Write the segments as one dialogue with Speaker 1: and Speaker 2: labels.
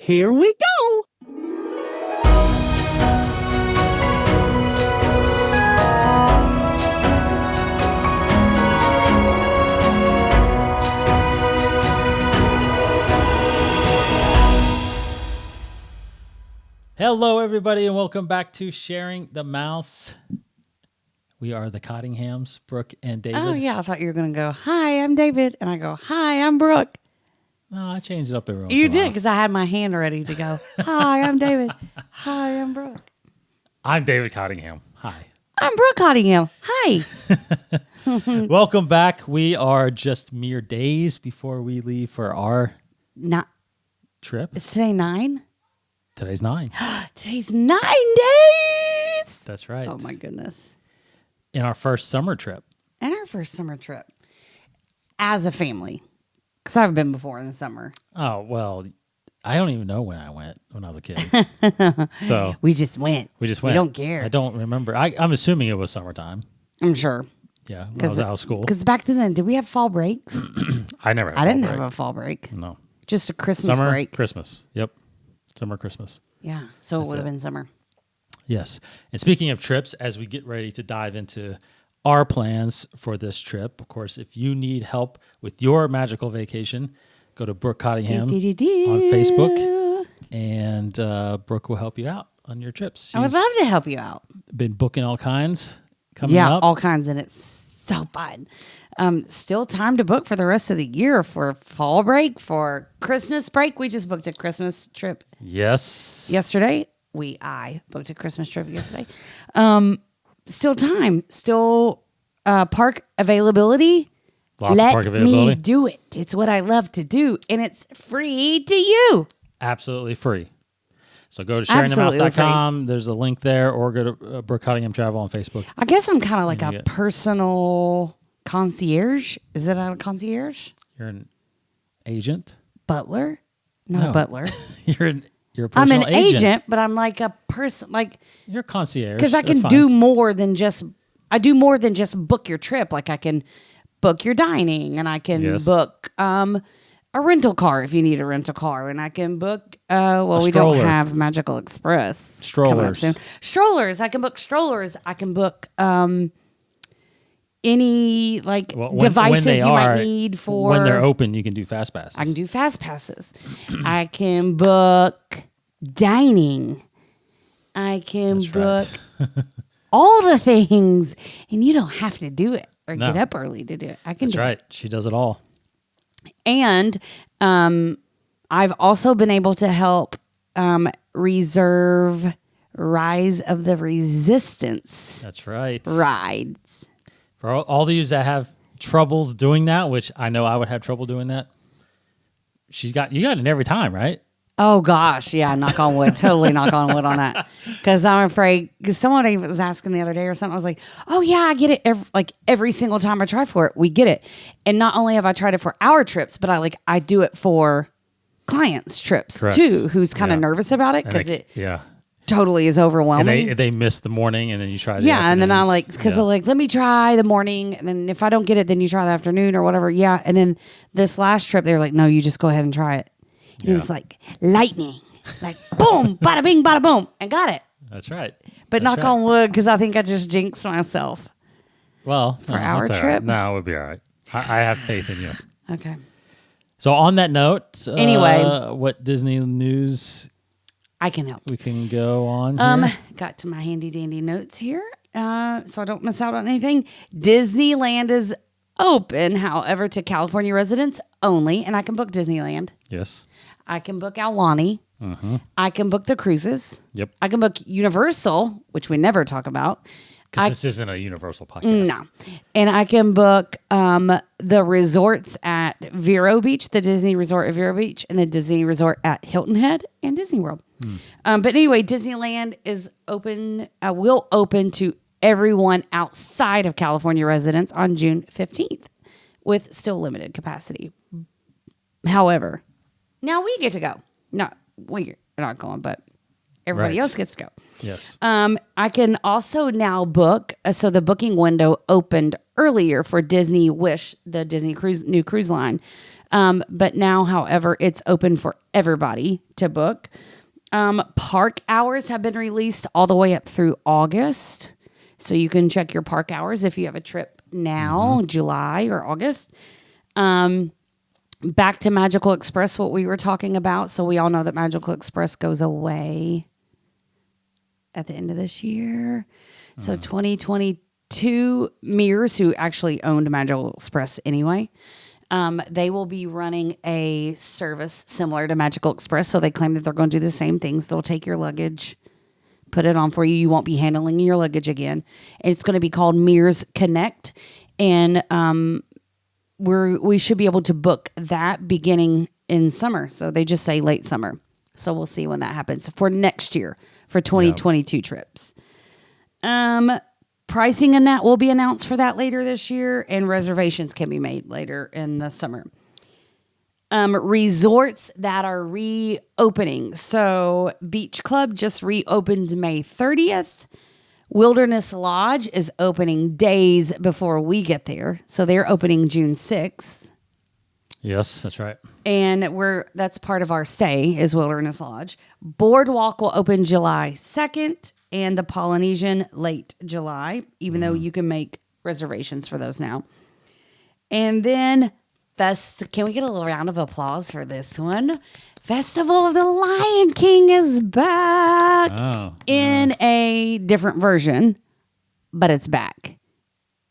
Speaker 1: Here we go.
Speaker 2: Hello, everybody, and welcome back to Sharing the Mouse. We are the Cottinghams, Brooke and David.
Speaker 3: Oh, yeah. I thought you were going to go, hi, I'm David. And I go, hi, I'm Brooke.
Speaker 2: No, I changed it up every once
Speaker 3: You
Speaker 2: in a while.
Speaker 3: did, because I had my hand ready to go, hi, I'm David. Hi, I'm Brooke.
Speaker 2: I'm David Cottingham. Hi.
Speaker 3: I'm Brooke Cottingham. Hi.
Speaker 2: Welcome back. We are just mere days before we leave for our trip.
Speaker 3: Is today 9?
Speaker 2: Today's 9.
Speaker 3: Today's 9 days.
Speaker 2: That's right.
Speaker 3: Oh, my goodness.
Speaker 2: In our first summer trip.
Speaker 3: And our first summer trip as a family. Because I've been before in the summer.
Speaker 2: Oh, well, I don't even know when I went when I was a kid. So
Speaker 3: we just went.
Speaker 2: We
Speaker 3: don't care.
Speaker 2: I don't remember. I'm assuming it was summertime.
Speaker 3: I'm sure.
Speaker 2: Yeah, when I was out of school.
Speaker 3: Because back then, did we have fall breaks?
Speaker 2: I never had
Speaker 3: I didn't
Speaker 2: fall break.
Speaker 3: have a fall break.
Speaker 2: No.
Speaker 3: Just a Christmas
Speaker 2: Summer,
Speaker 3: break.
Speaker 2: Christmas. Yep. Summer, Christmas.
Speaker 3: Yeah, so it would have been summer.
Speaker 2: Yes. And speaking of trips, as we get ready to dive into our plans for this trip, of course, if you need help with your magical vacation, go to Brooke Cottingham on Facebook, and Brooke will help you out on your trips.
Speaker 3: I would love to help you out.
Speaker 2: Been booking all kinds coming up.
Speaker 3: Yeah, all kinds, and it's so fun. Still time to book for the rest of the year, for fall break, for Christmas break. We just booked a Christmas trip.
Speaker 2: Yes.
Speaker 3: Yesterday. I booked a Christmas trip yesterday. Still time. Still park availability.
Speaker 2: Lots of park availability.
Speaker 3: Let me do it. It's what I love to do, and it's free to you.
Speaker 2: Absolutely free. So go to sharingthemouse.com. There's a link there, or go to Brooke Cottingham Travel on Facebook.
Speaker 3: I guess I'm kind of like a personal concierge. Is it a concierge?
Speaker 2: You're an agent?
Speaker 3: Butler? Not a butler.
Speaker 2: You're a personal
Speaker 3: I'm an
Speaker 2: agent,
Speaker 3: but I'm like a person, like
Speaker 2: you're a concierge.
Speaker 3: because I can do more than just. I do more than just book your trip. Like I can book your dining, and I can book a rental car if you need a rental car, and I can book. We don't have Magical Express.
Speaker 2: Strollers.
Speaker 3: Strollers. I can book strollers. I can book any devices you might need for
Speaker 2: when they're open. You can do fast passes.
Speaker 3: I can do fast passes. I can book dining. I can book all the things, and you don't have to do it or get up early to do it. I can do it.
Speaker 2: She does it all.
Speaker 3: And I've also been able to help reserve Rise of the Resistance.
Speaker 2: That's right.
Speaker 3: Rides.
Speaker 2: For all of you that have troubles doing that, which I know I would have trouble doing that, you got it every time, right?
Speaker 3: Oh, gosh. Yeah, knock on wood. Totally knock on wood on that. Because I'm afraid, because someone was asking the other day or something, I was like, oh, yeah, I get it every single time I try for it. We get it. And not only have I tried it for our trips, but I do it for clients' trips, too, who's kind of nervous about it because it totally is overwhelming.
Speaker 2: And they miss the morning, and then you try the
Speaker 3: afternoons. And then I because they're like, let me try the morning, and then if I don't get it, then you try the afternoon or whatever. Yeah. And then this last trip, they were like, no, you just go ahead and try it. And it was like lightning, like boom, bada bing, bada boom, and got it.
Speaker 2: That's right.
Speaker 3: But knock on wood, because I think I just jinxed myself.
Speaker 2: Well,
Speaker 3: for our trip,
Speaker 2: right. No, it would be all right. I have faith in you.
Speaker 3: Okay.
Speaker 2: So on that note,
Speaker 3: anyway,
Speaker 2: what Disney news?
Speaker 3: I can help.
Speaker 2: We can go on. Here.
Speaker 3: Got to my handy dandy notes here, so I don't miss out on anything. Disneyland is open, however, to California residents only, and I can book Disneyland.
Speaker 2: Yes.
Speaker 3: I can book Aulani.
Speaker 2: Mm-hmm.
Speaker 3: I can book the cruises.
Speaker 2: Yep.
Speaker 3: I can book Universal, which we never talk about.
Speaker 2: Because this isn't a Universal podcast.
Speaker 3: No. And I can book the resorts at Vero Beach, the Disney Resort at Vero Beach, and the Disney Resort at Hilton Head and Disney World. But anyway, Disneyland is open, will open to everyone outside of California residents on June 15th with still limited capacity. However, now we get to go. No, we're not going, but everybody else gets to go.
Speaker 2: Yes.
Speaker 3: I can also now book. So the booking window opened earlier for Disney Wish, the Disney new cruise line. But now, however, it's open for everybody to book. Park hours have been released all the way up through August. So you can check your park hours if you have a trip now, July or August. Back to Magical Express, what we were talking about. So we all know that Magical Express goes away at the end of this year. So 2022, Mears, who actually owned Magical Express anyway, they will be running a service similar to Magical Express. So they claim that they're going to do the same things. They'll take your luggage, put it on for you. You won't be handling your luggage again. It's going to be called Mears Connect. And we should be able to book that beginning in summer. So they just say late summer. So we'll see when that happens for next year for 2022 trips. Pricing and that will be announced for that later this year, and reservations can be made later in the summer. Resorts that are reopening. So Beach Club just reopened May 30th. Wilderness Lodge is opening days before we get there. So they're opening June 6th.
Speaker 2: Yes, that's right.
Speaker 3: And that's part of our stay is Wilderness Lodge. Boardwalk will open July 2nd and the Polynesian late July, even though you can make reservations for those now. And then can we get a little round of applause for this one? Festival of the Lion King is back in a different version, but it's back.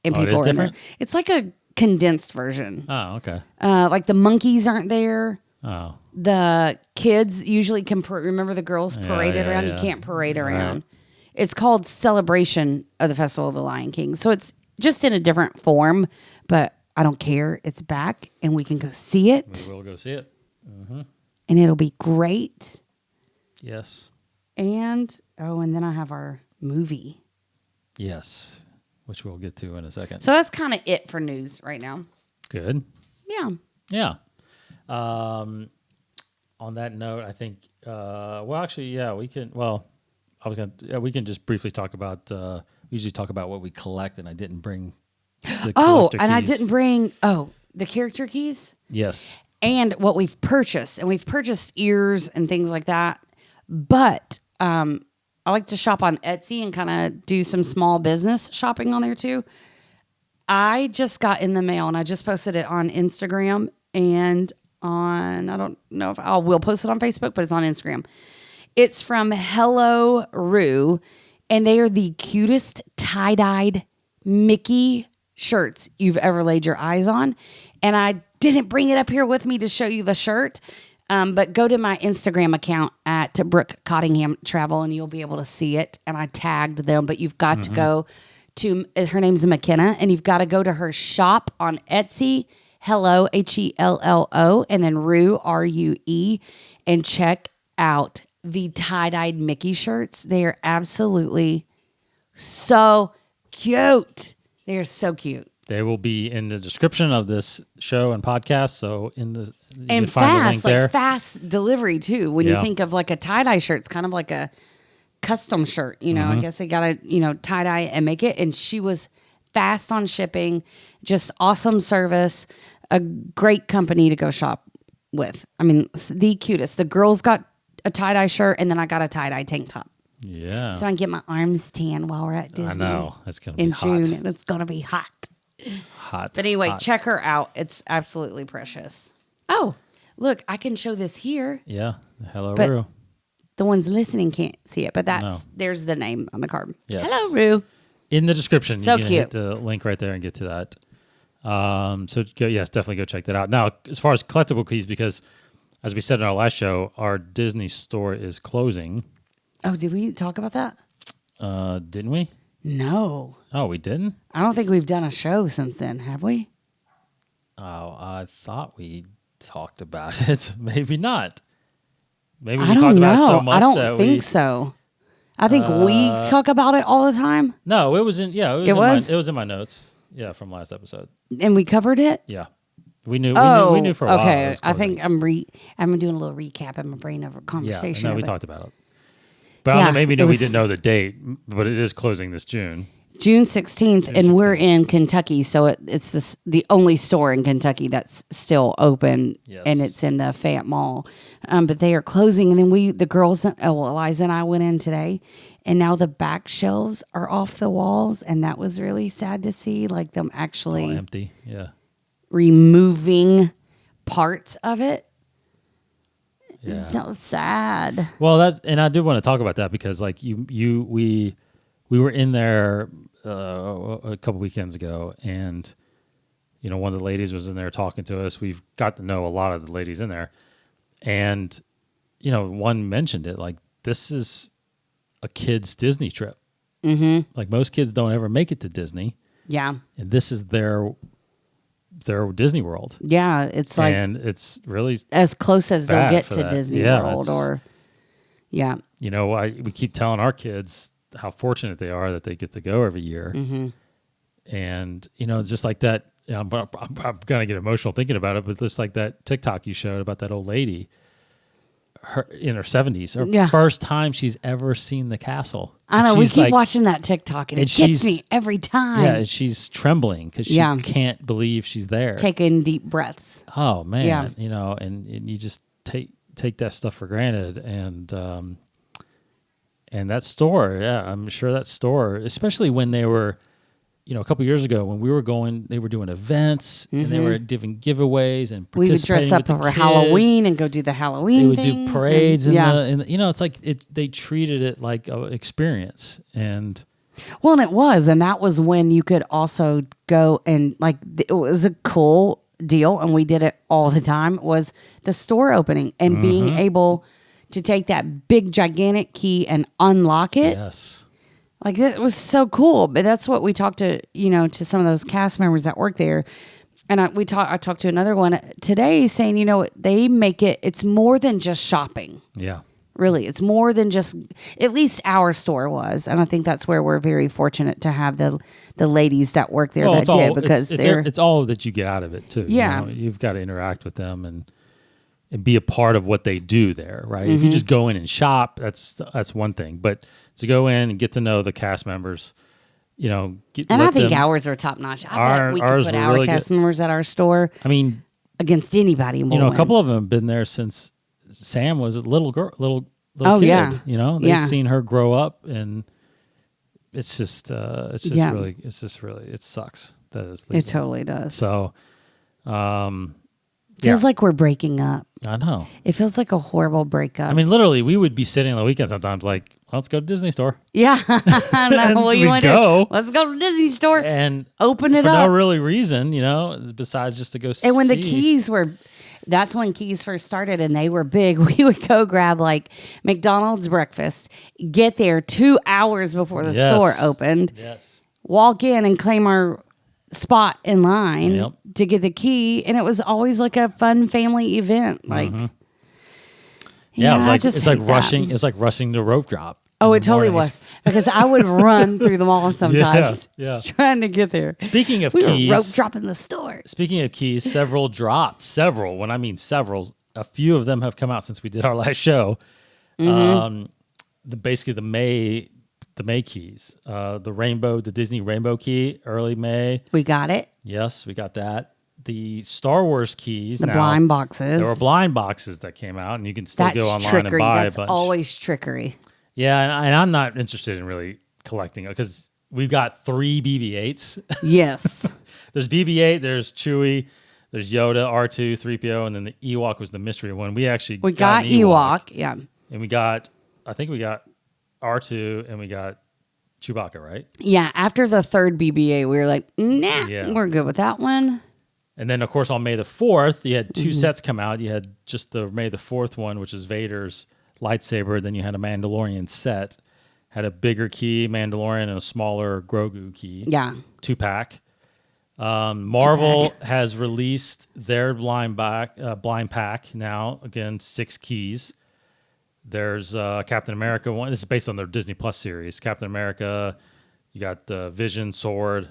Speaker 3: And
Speaker 2: it is
Speaker 3: are in
Speaker 2: different?
Speaker 3: there. It's like a condensed version.
Speaker 2: Oh, okay.
Speaker 3: Like the monkeys aren't there.
Speaker 2: Oh.
Speaker 3: The kids usually can remember the girls paraded around.
Speaker 2: Yeah.
Speaker 3: You can't parade around. Right. It's called Celebration of the Festival of the Lion King. So it's just in a different form, but I don't care. It's back and we can go see it.
Speaker 2: We will go see it. Mm-hmm.
Speaker 3: And it'll be great.
Speaker 2: Yes.
Speaker 3: And then I have our movie.
Speaker 2: Yes, which we'll get to in a second.
Speaker 3: So that's kind of it for news right now.
Speaker 2: Good.
Speaker 3: Yeah.
Speaker 2: Yeah. On that note, I think, we can, we can just briefly talk about, we usually talk about what we collect, and I didn't bring the collector keys.
Speaker 3: I didn't bring, the character keys?
Speaker 2: Yes.
Speaker 3: And what we've purchased. And we've purchased ears and things like that. But I like to shop on Etsy and kind of do some small business shopping on there too. I just got in the mail, and I just posted it on Instagram and I don't know if we'll post it on Facebook, but it's on Instagram. It's from Hello Rue, and they are the cutest tie-dyed Mickey shirts you've ever laid your eyes on. And I didn't bring it up here with me to show you the shirt, but go to my Instagram account at Brooke Cottingham Travel, and you'll be able to see it. And I tagged them, but you've got to go to, her name's McKenna, and you've got to go to her shop on Etsy, Hello, Hello, and then Rue, Rue, and check out the tie-dyed Mickey shirts. They are absolutely so cute. They are so cute.
Speaker 2: They will be in the description of this show and podcast. So
Speaker 3: and fast, like fast delivery too. When you think of like a tie-dye shirt, it's kind of like a custom shirt. You know, I guess they got to tie-dye and make it. And she was fast on shipping, just awesome service, a great company to go shop with. I mean, the cutest. The girls got a tie-dye shirt, and then I got a tie-dye tank top.
Speaker 2: Yeah.
Speaker 3: So I can get my arms tan while we're at Disney.
Speaker 2: I know. It's going to be hot.
Speaker 3: In June, and it's going to be hot.
Speaker 2: Hot.
Speaker 3: But anyway, check her out. It's absolutely precious. Oh, look, I can show this here.
Speaker 2: Yeah. Hello, Rue.
Speaker 3: The ones listening can't see it, but there's the name on the card.
Speaker 2: Yes.
Speaker 3: Hello, Rue.
Speaker 2: In the description,
Speaker 3: so
Speaker 2: you can
Speaker 3: cute.
Speaker 2: hit the link right there and get to that. Definitely go check that out. Now, as far as collectible keys, because as we said in our last show, our Disney store is closing.
Speaker 3: Oh, did we talk about that?
Speaker 2: Didn't we?
Speaker 3: No.
Speaker 2: Oh, we didn't?
Speaker 3: I don't think we've done a show since then, have we?
Speaker 2: Oh, I thought we talked about it. Maybe not. Maybe we
Speaker 3: talked
Speaker 2: about it so much.
Speaker 3: I don't think so. I think we talk about it all the time.
Speaker 2: No, it was in. Yeah, it was in my notes. Yeah, from last episode.
Speaker 3: And we covered it.
Speaker 2: Yeah, we knew. We knew for a while.
Speaker 3: Okay, I think I'm doing a little recap in my brain of a conversation.
Speaker 2: Yeah, no, we talked about it. But I maybe we didn't know the date, but it is closing this June.
Speaker 3: June 16th, and we're in Kentucky, so it's the only store in Kentucky that's still open, and it's in the Fayette Mall. But they are closing, and then the girls, Eliza and I went in today, and now the back shelves are off the walls, and that was really sad to see, like them actually
Speaker 2: it's all empty. Yeah,
Speaker 3: removing parts of it.
Speaker 2: Yeah.
Speaker 3: So sad.
Speaker 2: Well, and I do want to talk about that because like we were in there a couple weekends ago, and one of the ladies was in there talking to us. We've got to know a lot of the ladies in there, and one mentioned it, like, this is a kid's Disney trip. Mm-hmm. Like, most kids don't ever make it to Disney.
Speaker 3: Yeah,
Speaker 2: and this is their Disney World.
Speaker 3: Yeah, it's like,
Speaker 2: and it's really
Speaker 3: as close as they'll get to
Speaker 2: that.
Speaker 3: Disney World, or
Speaker 2: we keep telling our kids how fortunate they are that they get to go every year. Mm-hmm. And, just like that, I'm going to get emotional thinking about it, but just like that TikTok you showed about that old lady, her in her 70s, first time she's ever seen the castle.
Speaker 3: I know, we keep watching that TikTok, and it gets me every time.
Speaker 2: Yeah, and she's trembling because she can't believe she's there.
Speaker 3: Taking deep breaths.
Speaker 2: Oh, man. Yeah. And you just take that stuff for granted. And that store, I'm sure that store, especially when they were, a couple years ago when we were going, they were doing events, and they were giving giveaways and
Speaker 3: we would dress up for Halloween and go do the Halloween
Speaker 2: They would
Speaker 3: things
Speaker 2: do parades and it's like they treated it like an experience. And
Speaker 3: well, and it was, and that was when you could also go and, like, it was a cool deal, and we did it all the time, was the store opening and being able to take that big gigantic key and unlock it.
Speaker 2: Yes.
Speaker 3: Like, it was so cool. But that's what we talked to, to some of those cast members that work there. And I talked to another one today saying, they make it's more than just shopping.
Speaker 2: Yeah.
Speaker 3: Really. It's more than just, at least our store was. And I think that's where we're very fortunate to have the ladies that work there because
Speaker 2: it's all that you get out of it too.
Speaker 3: Yeah.
Speaker 2: You've got to interact with them and be a part of what they do there, right? If you just go in and shop, that's one thing. But to go in and get to know the cast members, I
Speaker 3: think ours are top notch. I bet we could put our cast members at our store.
Speaker 2: I mean,
Speaker 3: against anybody.
Speaker 2: A couple of them have been there since Sam was a little kid.
Speaker 3: Yeah.
Speaker 2: They've seen her grow up, and it's just really, it sucks that it's leaving.
Speaker 3: It totally does.
Speaker 2: So,
Speaker 3: feels like we're breaking up.
Speaker 2: I know.
Speaker 3: It feels like a horrible breakup.
Speaker 2: I mean, literally, we would be sitting on the weekend sometimes like, let's go to Disney store.
Speaker 3: Yeah. Well, you want to let's go to the Disney store
Speaker 2: and
Speaker 3: open it
Speaker 2: for
Speaker 3: up.
Speaker 2: no really reason, besides just to go see.
Speaker 3: And when the keys that's when keys first started and they were big. We would go grab like McDonald's breakfast, get there 2 hours before the store opened.
Speaker 2: Yes.
Speaker 3: Walk in and claim our spot in line to get the key, and it was always like a fun family event. Like,
Speaker 2: it's like rushing. It was like rushing the rope drop.
Speaker 3: Oh, it totally was, because I would run through the mall sometimes, trying to get there.
Speaker 2: Speaking of
Speaker 3: keys,
Speaker 2: we
Speaker 3: were rope dropping the store.
Speaker 2: Speaking of keys, several dropped. Several. When I mean several, a few of them have come out since we did our last show. Basically the May keys, the Disney Rainbow key, early May.
Speaker 3: We got it.
Speaker 2: Yes, we got that. The Star Wars keys.
Speaker 3: The blind boxes.
Speaker 2: There were blind boxes that came out, and you can still go online and buy a bunch.
Speaker 3: That's always trickery.
Speaker 2: Yeah, and I'm not interested in really collecting it because we've got 3 BB-8s.
Speaker 3: Yes.
Speaker 2: There's BB-8, there's Chewie, there's Yoda, R2, 3PO, and then the Ewok was the mystery one. We got
Speaker 3: Ewok, yeah.
Speaker 2: And I think we got R2 and we got Chewbacca, right?
Speaker 3: Yeah, after the 3rd BB-8, we were like, we're good with that one.
Speaker 2: And then, of course, on May the 4th, you had 2 sets come out. You had just the May the 4th one, which is Vader's lightsaber. Then you had a Mandalorian set. Had a bigger key, Mandalorian, and a smaller Grogu key.
Speaker 3: Yeah.
Speaker 2: 2-pack. Marvel has released their blind pack now. Again, 6 keys. There's Captain America one. This is based on their Disney Plus series. Captain America, you got the Vision sword,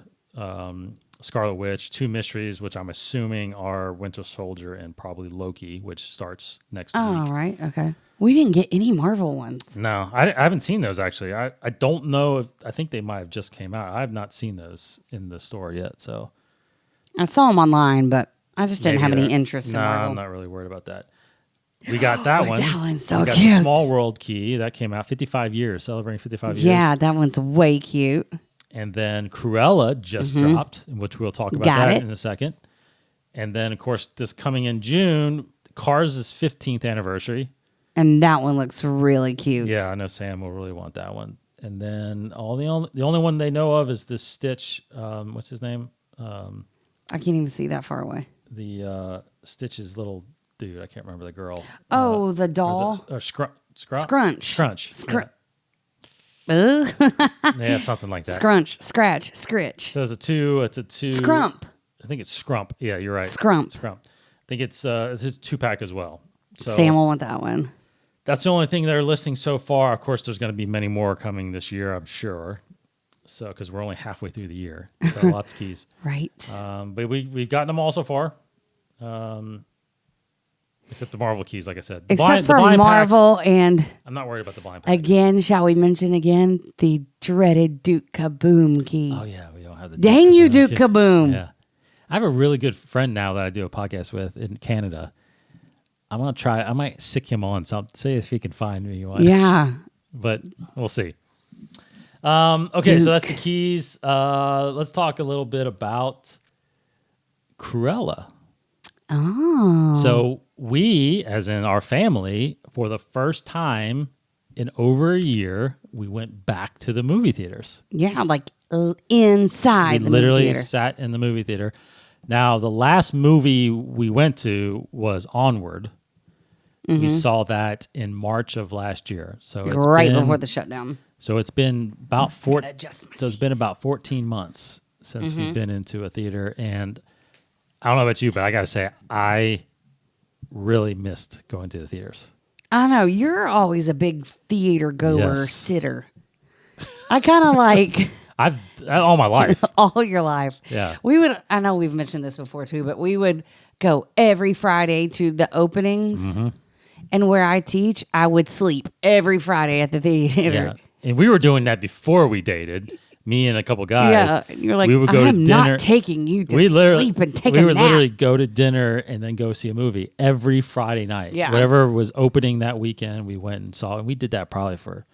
Speaker 2: Scarlet Witch, 2 mysteries, which I'm assuming are Winter Soldier and probably Loki, which starts next week.
Speaker 3: Oh, right. Okay. We didn't get any Marvel ones.
Speaker 2: No, I haven't seen those actually. I don't know if I think they might have just came out. I have not seen those in the store yet. So
Speaker 3: I saw them online, but I just didn't have any interest in
Speaker 2: No,
Speaker 3: Marvel.
Speaker 2: I'm not really worried about that. We got that one.
Speaker 3: That one's so
Speaker 2: we got
Speaker 3: cute.
Speaker 2: the Small World key that came out 55 years, celebrating 55 years.
Speaker 3: Yeah, that one's way cute.
Speaker 2: And then Cruella just dropped, which we'll talk about
Speaker 3: Got
Speaker 2: that
Speaker 3: it.
Speaker 2: in a second. And then, of course, this coming in June, Cars' 15th anniversary.
Speaker 3: And that one looks really cute.
Speaker 2: Yeah, I know Sam will really want that one. And then the only one they know of is this Stitch. What's his name?
Speaker 3: I can't even see that far away.
Speaker 2: The Stitch's little dude. I can't remember the girl.
Speaker 3: Oh, the doll.
Speaker 2: Scrunch.
Speaker 3: Scrunch.
Speaker 2: Yeah, something like that.
Speaker 3: Scrunch. Scratch. Scritch.
Speaker 2: So it's a 2.
Speaker 3: Scrump.
Speaker 2: I think it's Scrump. Yeah, you're right.
Speaker 3: Scrump.
Speaker 2: I think it's a 2-pack as well. So
Speaker 3: Sam will want that one.
Speaker 2: that's the only thing they're listing so far. Of course, there's going to be many more coming this year, I'm sure. So because we're only halfway through the year, so lots of keys.
Speaker 3: Right.
Speaker 2: But we've gotten them all so far, except the Marvel keys, like I said.
Speaker 3: Except for Marvel
Speaker 2: packs,
Speaker 3: and
Speaker 2: I'm not worried about the blind packs.
Speaker 3: again, shall we mention again the dreaded Duke Kaboom key?
Speaker 2: Oh yeah, we don't have the.
Speaker 3: Dang you, Duke
Speaker 2: key.
Speaker 3: Kaboom!
Speaker 2: Yeah, I have a really good friend now that I do a podcast with in Canada. I'm gonna try. I might sick him on something. See if he can find me one.
Speaker 3: Yeah.
Speaker 2: But we'll see. Okay,
Speaker 3: Duke.
Speaker 2: so that's the keys. Let's talk a little bit about Cruella.
Speaker 3: Oh.
Speaker 2: So we, as in our family, for the first time in over a year, we went back to the movie theaters.
Speaker 3: Yeah, like inside
Speaker 2: We
Speaker 3: the
Speaker 2: literally
Speaker 3: movie theater.
Speaker 2: sat in the movie theater. Now, the last movie we went to was Onward. We saw that in March of last year. So it's
Speaker 3: Right
Speaker 2: been-
Speaker 3: before the shutdown.
Speaker 2: So it's been about
Speaker 3: adjust my
Speaker 2: So it's been about 14 months since we've been into a theater, and I don't know about you, but I gotta say I really missed going to the theaters.
Speaker 3: I know you're always a big theater goer,
Speaker 2: Yes.
Speaker 3: sitter. I kind of like
Speaker 2: I've all my life.
Speaker 3: all your life.
Speaker 2: Yeah.
Speaker 3: We would. I know we've mentioned this before too, but we would go every Friday to the openings. And where I teach, I would sleep every Friday at the theater.
Speaker 2: Yeah, and we were doing that before we dated. Me and a couple guys.
Speaker 3: Yeah, you're like,
Speaker 2: we would go
Speaker 3: I'm
Speaker 2: to dinner.
Speaker 3: not taking you to
Speaker 2: we literally,
Speaker 3: sleep and take
Speaker 2: we
Speaker 3: a
Speaker 2: would
Speaker 3: nap.
Speaker 2: literally go to dinner and then go see a movie every Friday night.
Speaker 3: Yeah.
Speaker 2: Whatever was opening that weekend, we went and saw. And we did that probably for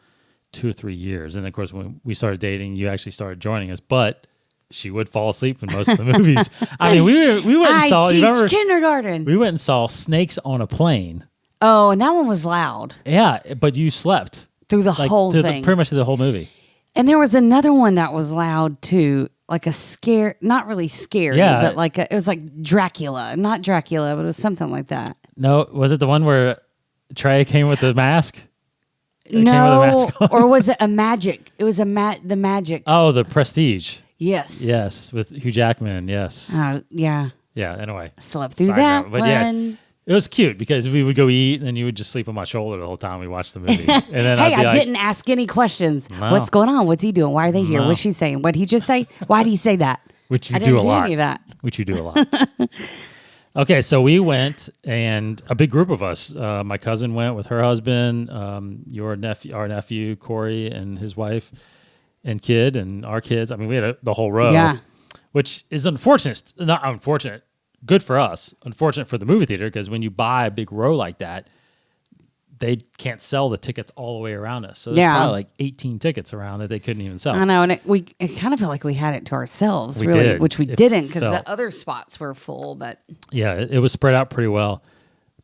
Speaker 2: 2 or 3 years. And of course, when we started dating, you actually started joining us. But she would fall asleep in most of the movies. I mean, we went and
Speaker 3: I
Speaker 2: saw.
Speaker 3: teach
Speaker 2: You remember?
Speaker 3: kindergarten.
Speaker 2: We went and saw Snakes on a Plane.
Speaker 3: Oh, and that one was loud
Speaker 2: Yeah, but you slept
Speaker 3: through the whole thing.
Speaker 2: pretty much through the whole movie.
Speaker 3: And there was another one that was loud too, like a scare, not really scary,
Speaker 2: Yeah.
Speaker 3: but like it was like Dracula, not Dracula, but it was something like that.
Speaker 2: No, was it the one where Trey came with the mask? Came with a
Speaker 3: No,
Speaker 2: mask on?
Speaker 3: or was it a magic? It was the magic.
Speaker 2: Oh, the Prestige.
Speaker 3: Yes.
Speaker 2: Yes, with Hugh Jackman. Yes.
Speaker 3: Yeah.
Speaker 2: Yeah. Anyway,
Speaker 3: Slept through
Speaker 2: Side
Speaker 3: that
Speaker 2: note, but
Speaker 3: one.
Speaker 2: yeah, it was cute because we would go eat and then you would just sleep on my shoulder the whole time we watched the movie. And then
Speaker 3: Hey,
Speaker 2: I'd be
Speaker 3: I
Speaker 2: like,
Speaker 3: didn't ask any questions.
Speaker 2: No.
Speaker 3: What's going on? What's he doing? Why are they here?
Speaker 2: No.
Speaker 3: What's she saying? What'd he just say? Why did he say that?
Speaker 2: which you
Speaker 3: I
Speaker 2: do
Speaker 3: didn't
Speaker 2: a
Speaker 3: do
Speaker 2: lot.
Speaker 3: any of that.
Speaker 2: Which you do a lot. Okay, so we went, and a big group of us. My cousin went with her husband, our nephew Corey, and his wife and kid, and our kids. I mean, we had the whole row.
Speaker 3: Yeah.
Speaker 2: Which is unfortunate. Not unfortunate. Good for us. Unfortunate for the movie theater because when you buy a big row like that, they can't sell the tickets all the way around us. So there's probably like 18 tickets around that they couldn't even sell.
Speaker 3: I know, and it kind of felt like we had it to ourselves,
Speaker 2: We
Speaker 3: really,
Speaker 2: did.
Speaker 3: which we
Speaker 2: It
Speaker 3: didn't because
Speaker 2: felt-
Speaker 3: the other spots were full. But
Speaker 2: Yeah, it was spread out pretty well.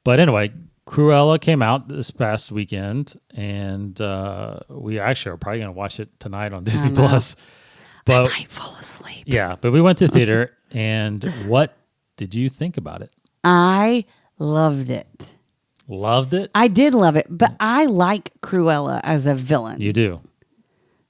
Speaker 2: But anyway, Cruella came out this past weekend, and we actually are probably going to watch it tonight on Disney
Speaker 3: know.
Speaker 2: Plus. But
Speaker 3: I fall asleep.
Speaker 2: yeah, but we went to the theater, and what did you think about it?
Speaker 3: I loved it.
Speaker 2: Loved it?
Speaker 3: I did love it, but I like Cruella as a villain.
Speaker 2: You do.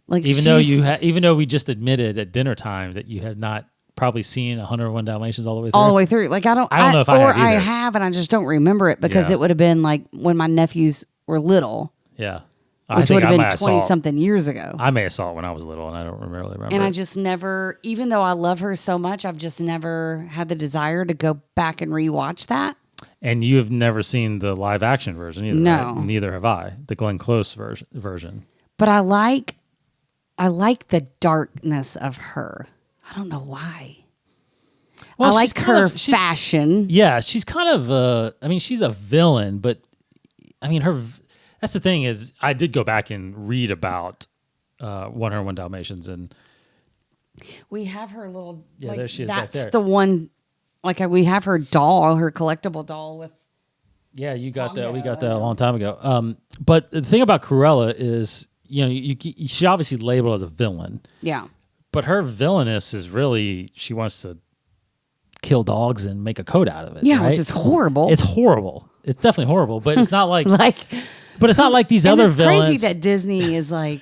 Speaker 3: Like
Speaker 2: Even though we just admitted at dinner time that you had not probably seen 101 Dalmatians all the way through.
Speaker 3: all the way through. Like I don't
Speaker 2: know if I
Speaker 3: or
Speaker 2: have either.
Speaker 3: I have and I just don't remember it because
Speaker 2: Yeah.
Speaker 3: it would have been like when my nephews were little.
Speaker 2: Yeah.
Speaker 3: which would have been 20-something years ago.
Speaker 2: I may have saw it when I was little, and I don't really remember.
Speaker 3: And I just never, even though I love her so much, I've just never had the desire to go back and rewatch that.
Speaker 2: And you have never seen the live action version either.
Speaker 3: No.
Speaker 2: Right? Neither have I. The Glenn Close version.
Speaker 3: But I like the darkness of her. I don't know why. Well, I like her fashion.
Speaker 2: Yeah, she's kind of she's a villain, but that's the thing is I did go back and read about 101 Dalmatians, and
Speaker 3: we have her little
Speaker 2: there she is
Speaker 3: that's
Speaker 2: back there.
Speaker 3: The one we have her doll, her collectible doll with
Speaker 2: you got that. We got that a long time ago. But the thing about Cruella is, she obviously labeled as a villain.
Speaker 3: Yeah.
Speaker 2: But her villainous is really, she wants to kill dogs and make a coat out of it.
Speaker 3: Yeah,
Speaker 2: right?
Speaker 3: which is horrible.
Speaker 2: It's horrible. It's definitely horrible. But it's not like But it's not like these
Speaker 3: and
Speaker 2: other
Speaker 3: it's
Speaker 2: villains.
Speaker 3: It's crazy that Disney is like,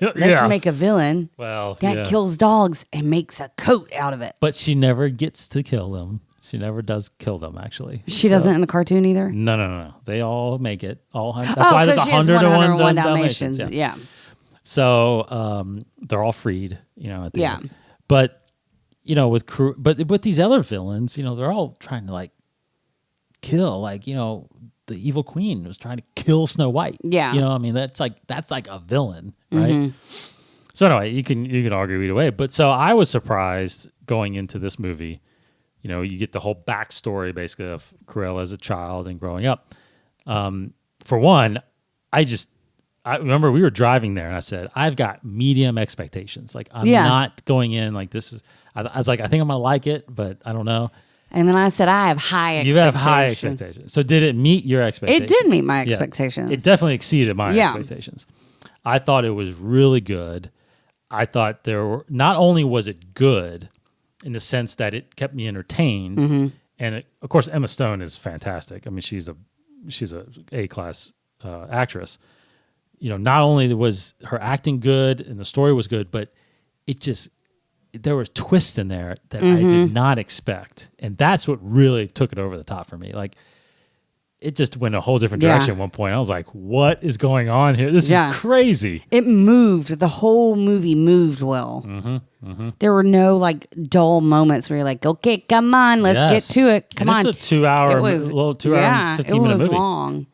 Speaker 3: let's make a villain that kills dogs and makes a coat out of it.
Speaker 2: But she never gets to kill them. She never does kill them, actually.
Speaker 3: She doesn't in the cartoon either?
Speaker 2: No. They all make it. That's why there's 101 Dalmatians.
Speaker 3: Yeah.
Speaker 2: So they're all freed, at the end. But, with these other villains, they're all trying to, kill, the evil queen was trying to kill Snow White.
Speaker 3: Yeah.
Speaker 2: That's like a villain, right? Mm-hmm. So anyway, you can argue either way. But so I was surprised going into this movie. You get the whole backstory basically of Cruella as a child and growing up. For one, I remember we were driving there and I said, I've got medium expectations. I'm not going in like this is, I was like, I think I'm going to like it, but I don't know.
Speaker 3: And then I said, I have high expectations.
Speaker 2: You have high expectations. So did it meet your expectations?
Speaker 3: It did meet my expectations.
Speaker 2: It definitely exceeded my expectations. I thought it was really good. I thought not only was it good in the sense that it kept me entertained,
Speaker 3: mm-hmm.
Speaker 2: and of course Emma Stone is fantastic. She's a A-class actress. Not only was her acting good and the story was good, but there was twists in there that
Speaker 3: mm-hmm.
Speaker 2: I did not expect. And that's what really took it over the top for me. It just went a whole different direction at one point. I was like, what is going on here? This is crazy.
Speaker 3: It moved. The whole movie moved well.
Speaker 2: Mm-hmm, mm-hmm.
Speaker 3: There were no dull moments where you're like, okay, come on, let's get to it. Come on.
Speaker 2: It's a 2 hour, little 2 hour, 15 minute movie.
Speaker 3: It was long.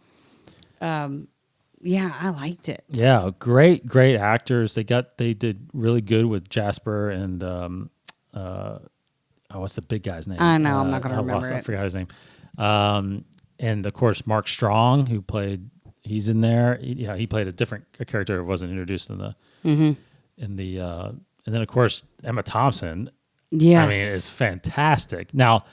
Speaker 3: I liked it.
Speaker 2: Yeah, great actors. They did really good with Jasper and what's the big guy's name?
Speaker 3: I know, I'm not going to remember it.
Speaker 2: I forgot his name. And of course Mark Strong, he's in there. He played a different character that wasn't introduced in the and then of course Emma Thompson.
Speaker 3: Yes,
Speaker 2: is fantastic. Now,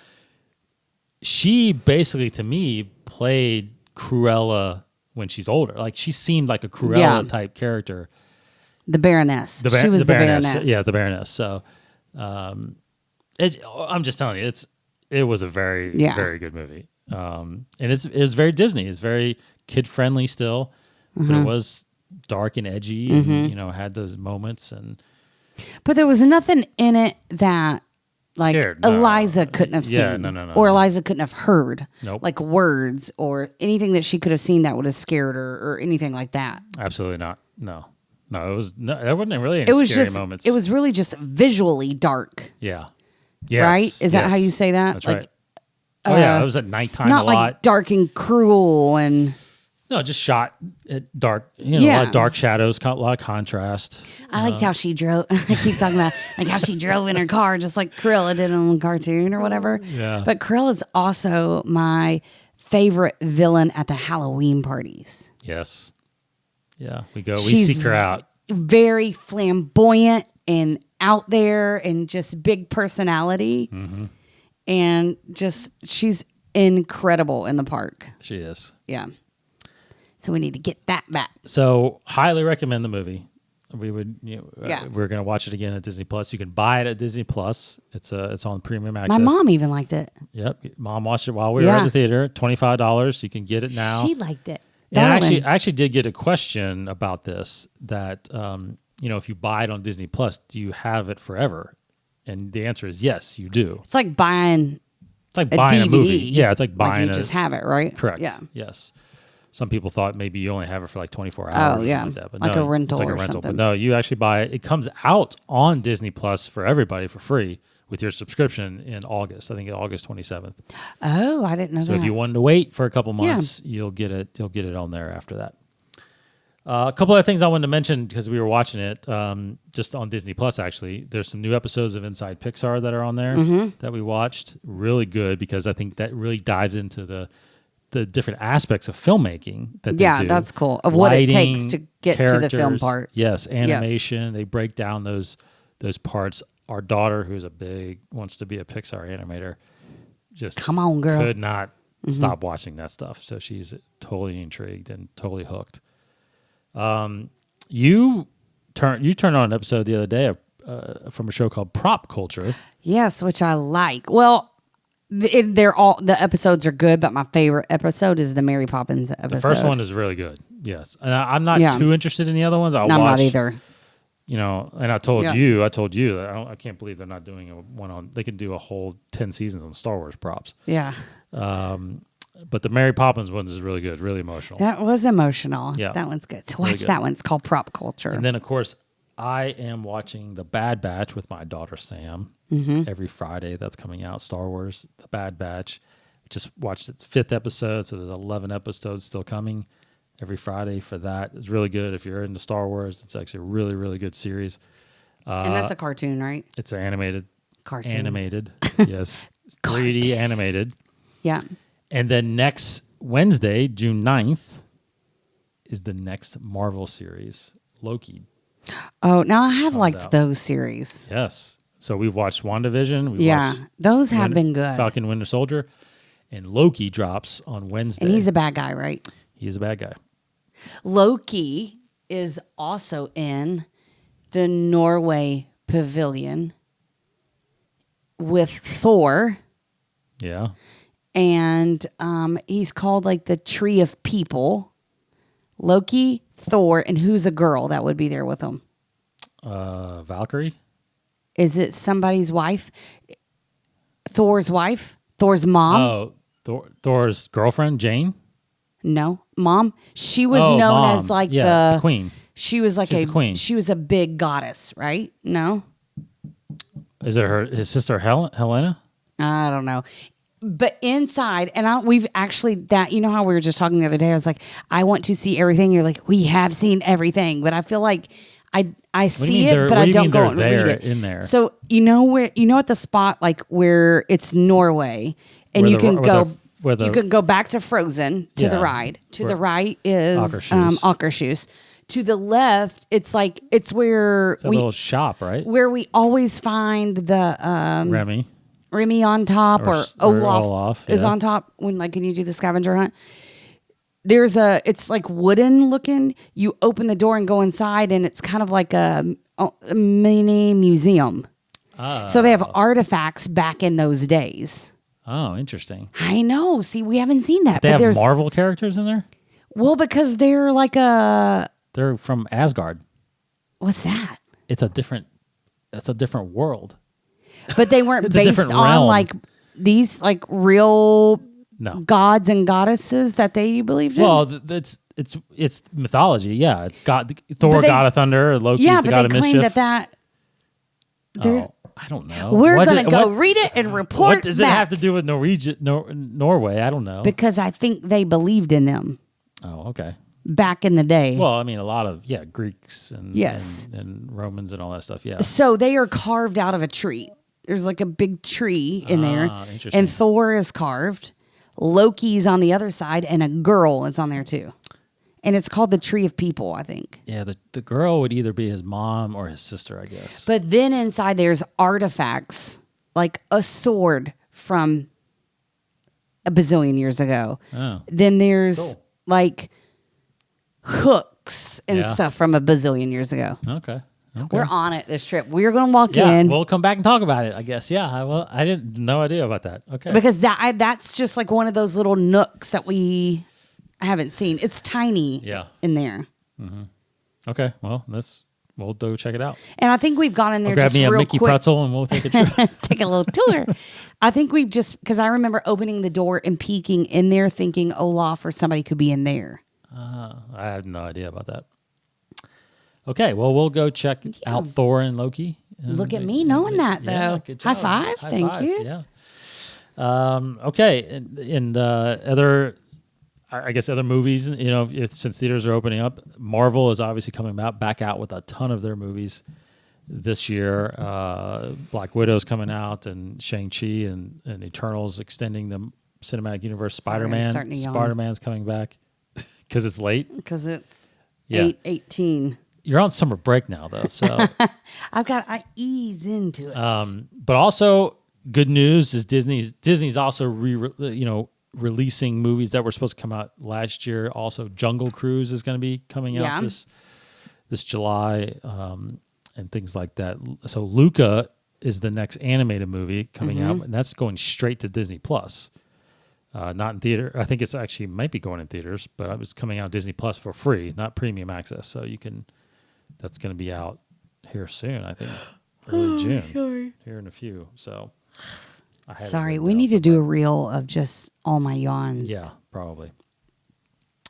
Speaker 2: she basically to me played Cruella when she's older. She seemed like a Cruella type character.
Speaker 3: The Baroness. She was the Baroness.
Speaker 2: Yeah, the Baroness. So, I'm just telling you, it was a very very good movie. And it was very Disney. It's very kid friendly still, but it was dark and edgy, and had those moments.
Speaker 3: But there was nothing in it that
Speaker 2: scared,
Speaker 3: Eliza couldn't have seen,
Speaker 2: no.
Speaker 3: or Eliza couldn't have heard,
Speaker 2: nope.
Speaker 3: Words or anything that she could have seen that would have scared her, or anything like that.
Speaker 2: Absolutely not. No. It was there wasn't really any scary moments.
Speaker 3: It was really just visually dark.
Speaker 2: Yeah. Yes.
Speaker 3: Right? Is that how you say that?
Speaker 2: That's right. It was at nighttime
Speaker 3: not
Speaker 2: a lot.
Speaker 3: Not dark and cruel and...
Speaker 2: No, just shot at dark, a lot of dark shadows, a lot of contrast.
Speaker 3: I liked how she drove. I keep talking about how she drove in her car, just like Cruella did in the cartoon or whatever.
Speaker 2: Yeah.
Speaker 3: But Cruella's also my favorite villain at the Halloween parties.
Speaker 2: Yes. Yeah, we seek her out.
Speaker 3: Very flamboyant and out there and just big personality.
Speaker 2: Mm-hmm.
Speaker 3: And she's incredible in the park.
Speaker 2: She is.
Speaker 3: Yeah. So we need to get that back.
Speaker 2: So highly recommend the movie. We would, we're going to watch it again at Disney Plus. You can buy it at Disney Plus. It's on premium access.
Speaker 3: My mom even liked it.
Speaker 2: Yep, Mom watched it while we were at the theater. $25. You can get it now.
Speaker 3: She liked it.
Speaker 2: And I actually did get a question about this. That if you buy it on Disney Plus, do you have it forever? And the answer is yes, you do.
Speaker 3: It's like buying.
Speaker 2: It's like buying
Speaker 3: DVD.
Speaker 2: a movie. Yeah, it's like buying.
Speaker 3: You just have it, right?
Speaker 2: Correct.
Speaker 3: Yeah.
Speaker 2: Yes. some people thought maybe you only have it for like 24 hours.
Speaker 3: Oh, yeah.
Speaker 2: Like that. But
Speaker 3: like
Speaker 2: no,
Speaker 3: a rental
Speaker 2: it's like
Speaker 3: or
Speaker 2: a rental.
Speaker 3: something.
Speaker 2: But no, you actually buy it. It comes out on Disney Plus for everybody for free with your subscription in August. I think August 27th.
Speaker 3: Oh, I didn't know
Speaker 2: So
Speaker 3: that.
Speaker 2: if you wanted to wait for a couple months, you'll get it. You'll get it on there after that. A couple of things I wanted to mention because we were watching it just on Disney Plus. Actually, there's some new episodes of Inside Pixar that are on there that we watched. Really good because I think that really dives into the different aspects of filmmaking that they do.
Speaker 3: That's cool. Of what it takes to get to the film
Speaker 2: characters,
Speaker 3: part.
Speaker 2: Yes, animation. They break down those parts. Our daughter, who's wants to be a Pixar animator, just
Speaker 3: Come on, girl.
Speaker 2: could not stop watching that stuff. So she's totally intrigued and totally hooked. You turned on an episode the other day from a show called Prop Culture.
Speaker 3: Yes, which I like. Well, the episodes are good, but my favorite episode is the Mary Poppins episode.
Speaker 2: The first one is really good. Yes, and I'm not too interested in the other ones.
Speaker 3: I'm not either.
Speaker 2: You know, and I told you that I can't believe they're not doing one on. They can do a whole 10 seasons on Star Wars props.
Speaker 3: Yeah.
Speaker 2: But the Mary Poppins one is really good, really emotional.
Speaker 3: That was emotional.
Speaker 2: Yeah.
Speaker 3: That one's good. So
Speaker 2: Really
Speaker 3: watch
Speaker 2: good.
Speaker 3: that one. It's called Prop Culture.
Speaker 2: And then, of course, I am watching The Bad Batch with my daughter, Sam, every Friday. That's coming out, Star Wars, The Bad Batch. Just watched its 5th episode, so there's 11 episodes still coming every Friday for that. It's really good. If you're into Star Wars, it's actually a really, really good series.
Speaker 3: And that's a cartoon, right?
Speaker 2: It's an animated.
Speaker 3: Cartoon.
Speaker 2: Animated, yes. It's 3D animated.
Speaker 3: Yeah.
Speaker 2: And then next Wednesday, June 9th, is the next Marvel series, Loki.
Speaker 3: Oh, now I have liked
Speaker 2: out.
Speaker 3: those series.
Speaker 2: Yes. So we've watched WandaVision. We've
Speaker 3: Yeah.
Speaker 2: watched
Speaker 3: Those have been good.
Speaker 2: Falcon Winter Soldier. And Loki drops on Wednesday.
Speaker 3: And he's a bad guy, right?
Speaker 2: He's a bad guy.
Speaker 3: Loki is also in the Norway Pavilion with Thor.
Speaker 2: Yeah.
Speaker 3: And he's called like the Tree of People. Loki, Thor, and who's a girl that would be there with him?
Speaker 2: Valkyrie?
Speaker 3: Is it somebody's wife? Thor's wife? Thor's mom?
Speaker 2: Oh, Thor's girlfriend, Jane?
Speaker 3: No, mom. She was known
Speaker 2: mom.
Speaker 3: as like
Speaker 2: the queen.
Speaker 3: She was like
Speaker 2: She's the queen.
Speaker 3: She was a big goddess, right? No,
Speaker 2: Is it his sister Helena?
Speaker 3: I don't know. But inside, and we've actually that you know how we were just talking the other day. I was like, I want to see everything. You're like, we have seen everything, but I feel like I see it, but I don't go and read it
Speaker 2: in there.
Speaker 3: So you know at the spot like where it's Norway, and
Speaker 2: Where
Speaker 3: you can go.
Speaker 2: where
Speaker 3: You can go back to Frozen to the ride. To the right is Akershus. To the left, it's where
Speaker 2: it's a little shop, right?
Speaker 3: where we always find the
Speaker 2: Remy
Speaker 3: on top or Olaf is
Speaker 2: yeah.
Speaker 3: on top when you do the scavenger hunt. It's like wooden looking. You open the door and go inside, and it's kind of like a mini museum. So they have artifacts back in those days.
Speaker 2: Oh, interesting.
Speaker 3: I know. See, we haven't seen that.
Speaker 2: They
Speaker 3: but
Speaker 2: have Marvel characters in there?
Speaker 3: Well, because they're like
Speaker 2: They're from Asgard.
Speaker 3: what's that?
Speaker 2: It's a different world.
Speaker 3: But they weren't
Speaker 2: It's a
Speaker 3: based
Speaker 2: different
Speaker 3: on
Speaker 2: realm.
Speaker 3: like these like real
Speaker 2: No.
Speaker 3: gods and goddesses that they believed in.
Speaker 2: Well, it's mythology. Yeah, it's God. Thor,
Speaker 3: But they-
Speaker 2: god of thunder. Loki's
Speaker 3: yeah,
Speaker 2: the
Speaker 3: but
Speaker 2: god
Speaker 3: they
Speaker 2: of
Speaker 3: claim
Speaker 2: mischief.
Speaker 3: that
Speaker 2: Oh, I don't know.
Speaker 3: we're
Speaker 2: What
Speaker 3: gonna
Speaker 2: does-
Speaker 3: go
Speaker 2: what-
Speaker 3: read it and report
Speaker 2: What does it
Speaker 3: back.
Speaker 2: have to do with Norway? I don't know.
Speaker 3: Because I think they believed in them
Speaker 2: Oh, okay.
Speaker 3: back in the day.
Speaker 2: Well, I mean, a lot of Greeks and
Speaker 3: Yes.
Speaker 2: and Romans and all that stuff. Yeah.
Speaker 3: So they are carved out of a tree. There's like a big tree in there.
Speaker 2: Interesting.
Speaker 3: And Thor is carved. Loki's on the other side, and a girl is on there too. And it's called the Tree of People, I think.
Speaker 2: Yeah, the girl would either be his mom or his sister, I guess.
Speaker 3: But then inside there's artifacts, like a sword from a bazillion years ago.
Speaker 2: Oh.
Speaker 3: Then there's
Speaker 2: Cool.
Speaker 3: like hooks and
Speaker 2: Yeah.
Speaker 3: stuff from a bazillion years ago.
Speaker 2: Okay.
Speaker 3: We're on it this trip. We're going to walk
Speaker 2: Yeah,
Speaker 3: in.
Speaker 2: we'll come back and talk about it, I guess. Yeah, I didn't no idea about that. Okay.
Speaker 3: Because that's just like one of those little nooks that we haven't seen. It's tiny
Speaker 2: Yeah.
Speaker 3: in there.
Speaker 2: Okay. Well, we'll go check it out.
Speaker 3: And I think we've gone in there
Speaker 2: Grab
Speaker 3: just
Speaker 2: me a
Speaker 3: real
Speaker 2: Mickey
Speaker 3: quick.
Speaker 2: pretzel and we'll take a trip.
Speaker 3: Take a little tour. I think we've just, because I remember opening the door and peeking in there thinking Olaf or somebody could be in there.
Speaker 2: I have no idea about that. Okay, well, we'll go check out Thor and Loki.
Speaker 3: Look at me knowing that, though.
Speaker 2: Yeah, good
Speaker 3: High
Speaker 2: job.
Speaker 3: five. Thank you.
Speaker 2: Yeah. Okay, and other, I guess, other movies, since theaters are opening up, Marvel is obviously coming back out with a ton of their movies this year. Black Widow's coming out, and Shang-Chi and Eternals extending the cinematic universe. Spider-Man's coming back because it's late.
Speaker 3: Because it's
Speaker 2: Yeah.
Speaker 3: 8:18.
Speaker 2: You're on summer break now, though, so.
Speaker 3: I ease into it.
Speaker 2: But also, good news is Disney's also releasing movies that were supposed to come out last year. Also, Jungle Cruise is going to be coming out this July, and things like that. So Luca is the next animated movie coming out, and that's going straight to Disney Plus. Not in theater. I think it's actually might be going in theaters, but it's coming out Disney Plus for free, not premium access. So you can. That's going to be out here soon. I think early June.
Speaker 3: Sorry.
Speaker 2: Here in a few. So.
Speaker 3: We need to do a reel of just all my yawns.
Speaker 2: Yeah, probably.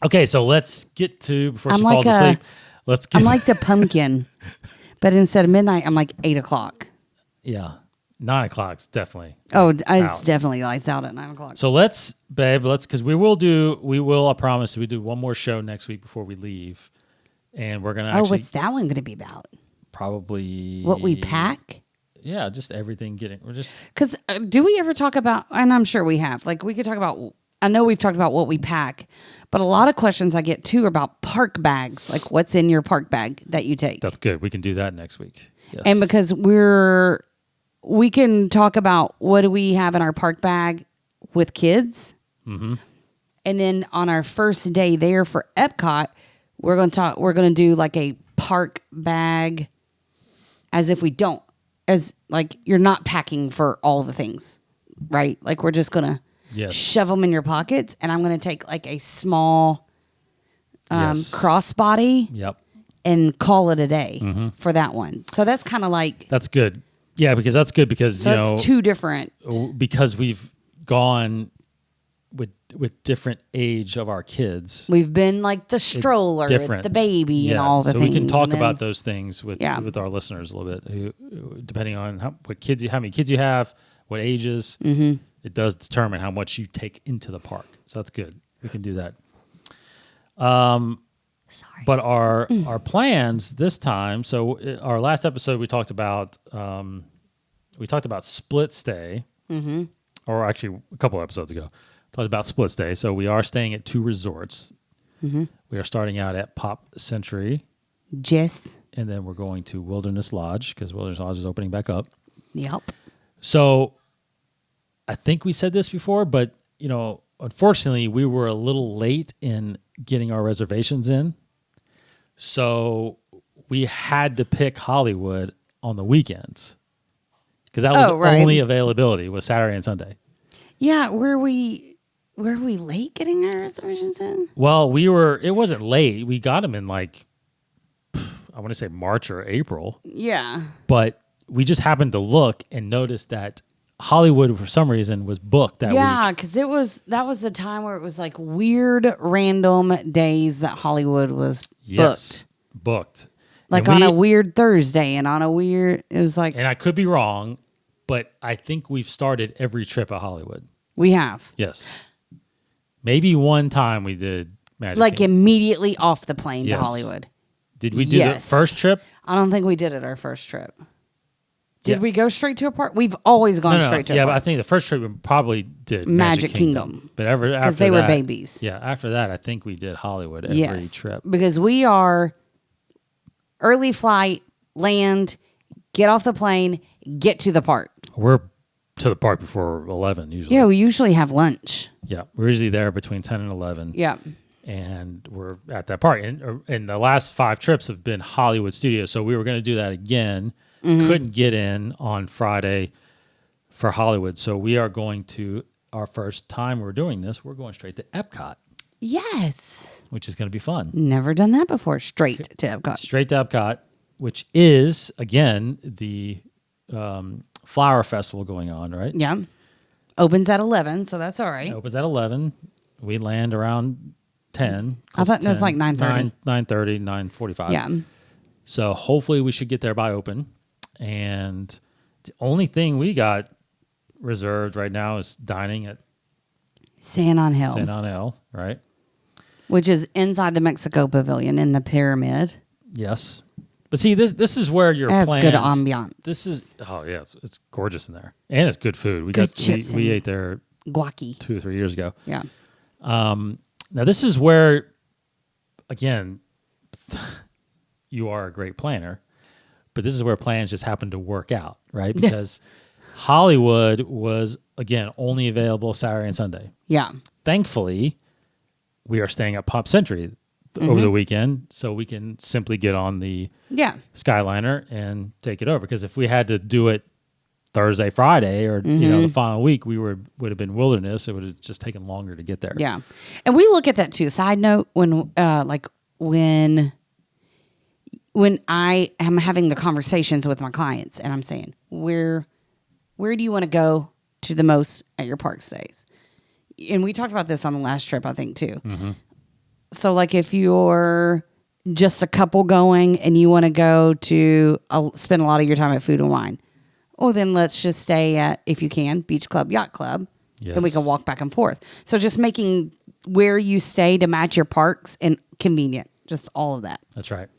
Speaker 2: Okay, so let's get to before she
Speaker 3: I'm
Speaker 2: falls asleep.
Speaker 3: I'm like the pumpkin, but instead of midnight, I'm like 8 o'clock.
Speaker 2: Yeah, 9 o'clock's definitely.
Speaker 3: Oh, it's definitely lights out at 9 o'clock.
Speaker 2: So let's because we will. I promise we do one more show next week before we leave, and we're gonna.
Speaker 3: What's that one going to be about?
Speaker 2: Probably
Speaker 3: what we pack.
Speaker 2: Yeah, just everything we're just...
Speaker 3: Because do we ever talk about, and I'm sure we have, like we could talk about, I know we've talked about what we pack, but a lot of questions I get too are about park bags, like what's in your park bag that you take.
Speaker 2: That's good. We can do that next week. Yes.
Speaker 3: And because we can talk about what do we have in our park bag with kids. Mm-hmm. And then on our first day there for Epcot, we're going to do like a park bag as if we don't. As like you're not packing for all the things, right? Like we're just gonna shove them in your pockets, and I'm gonna take like a small crossbody, and call it a day for that one. So that's kind of like
Speaker 2: that's good, because that's good because
Speaker 3: it's two different
Speaker 2: because we've gone with different age of our kids.
Speaker 3: We've been like the stroller, the baby, and all the things.
Speaker 2: So we can talk about those things with our listeners a little bit, who, depending on how many kids you have, what ages, it does determine how much you take into the park. So that's good. We can do that.
Speaker 3: Sorry.
Speaker 2: But our plans this time. So our last episode we talked about split stay, or actually a couple episodes ago. Talked about split stay. So we are staying at 2 resorts. We are starting out at Pop Century.
Speaker 3: Jess.
Speaker 2: And then we're going to Wilderness Lodge because Wilderness Lodge is opening back up.
Speaker 3: Yep.
Speaker 2: So I think we said this before, but, unfortunately, we were a little late in getting our reservations in. So we had to pick Hollywood on the weekends because that was only availability was Saturday and Sunday.
Speaker 3: Yeah, were we late getting our reservations in?
Speaker 2: Well, it wasn't late. We got them in I want to say March or April.
Speaker 3: Yeah.
Speaker 2: But we just happened to look and noticed that Hollywood, for some reason, was booked that week.
Speaker 3: Yeah, because that was the time where it was like weird, random days that Hollywood was
Speaker 2: booked.
Speaker 3: Like on a weird Thursday and on a weird, it was like...
Speaker 2: And I could be wrong, but I think we've started every trip at Hollywood.
Speaker 3: We have.
Speaker 2: Yes. Maybe one time we did Magic Kingdom.
Speaker 3: Immediately off the plane to Hollywood.
Speaker 2: Did we do the first trip?
Speaker 3: I don't think we did it our first trip. Did we go straight to a park? We've always gone straight to a park.
Speaker 2: Yeah, but I think the first trip we probably did
Speaker 3: Magic Kingdom.
Speaker 2: But after
Speaker 3: because they were babies.
Speaker 2: Yeah, after that, I think we did Hollywood every trip.
Speaker 3: Because we are early flight, land, get off the plane, get to the park.
Speaker 2: We're to the park before 11 usually.
Speaker 3: Yeah, we usually have lunch.
Speaker 2: Yeah, we're usually there between 10 and 11.
Speaker 3: Yeah.
Speaker 2: And we're at that park. And the last 5 trips have been Hollywood Studios. So we were going to do that again. Couldn't get in on Friday for Hollywood. So we are going to, our first time we're doing this, we're going straight to Epcot.
Speaker 3: Yes.
Speaker 2: Which is going to be fun.
Speaker 3: Never done that before. Straight to Epcot.
Speaker 2: Straight to Epcot. which is again the flower festival going on, right?
Speaker 3: Yeah. Opens at 11, so that's all right.
Speaker 2: It opens at 11. We land around 10.
Speaker 3: I thought it was like 9:30.
Speaker 2: 9:30, 9:45.
Speaker 3: Yeah.
Speaker 2: So hopefully we should get there by open. And the only thing we got reserved right now is dining at
Speaker 3: San on Hill.
Speaker 2: San on Hill, right?
Speaker 3: Which is inside the Mexico Pavilion in the pyramid.
Speaker 2: Yes. But see, this is where your
Speaker 3: It has
Speaker 2: plans...
Speaker 3: good ambiance.
Speaker 2: This is... Oh, yeah. It's gorgeous in there. And it's good food. We ate there
Speaker 3: guaci
Speaker 2: 2 or 3 years ago.
Speaker 3: Yeah.
Speaker 2: Now, this is where, again, you are a great planner, but this is where plans just happen to work out, right? Because Hollywood was, again, only available Saturday and Sunday.
Speaker 3: Yeah.
Speaker 2: Thankfully, we are staying at Pop Century over the weekend, so we can simply get on the Skyliner and take it over. Because if we had to do it Thursday, Friday, or the following week, we would have been wilderness. It would have just taken longer to get there.
Speaker 3: Yeah, and we look at that too. Side note: when I am having the conversations with my clients, and I'm saying, where do you want to go to the most at your park stays? And we talked about this on the last trip, I think, too. Mm-hmm. So, like, if you're just a couple going and you want to go to spend a lot of your time at Food and Wine, well, then let's just stay at, if you can, Beach Club, Yacht Club, and we can walk back and forth. So, just making where you stay to match your parks and convenient, just all of that.
Speaker 2: That's right.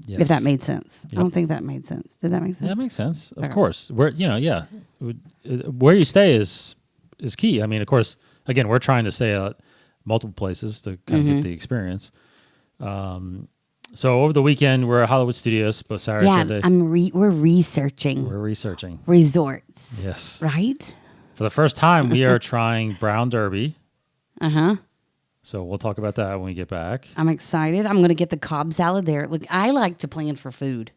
Speaker 2: Yes.
Speaker 3: If that made sense. Yep. I don't think that made sense. Did that make sense?
Speaker 2: That makes sense. Of course. Where where you stay is key. I mean, of course, again, we're trying to stay at multiple places to kind of get the experience. So over the weekend, we're at Hollywood Studios, both Saturday and Sunday.
Speaker 3: We're researching.
Speaker 2: We're researching.
Speaker 3: Resorts.
Speaker 2: Yes.
Speaker 3: Right?
Speaker 2: For the first time, we are trying Brown Derby.
Speaker 3: Uh-huh.
Speaker 2: So we'll talk about that when we get back.
Speaker 3: I'm excited. I'm going to get the Cobb salad there. Look, I like to plan for food.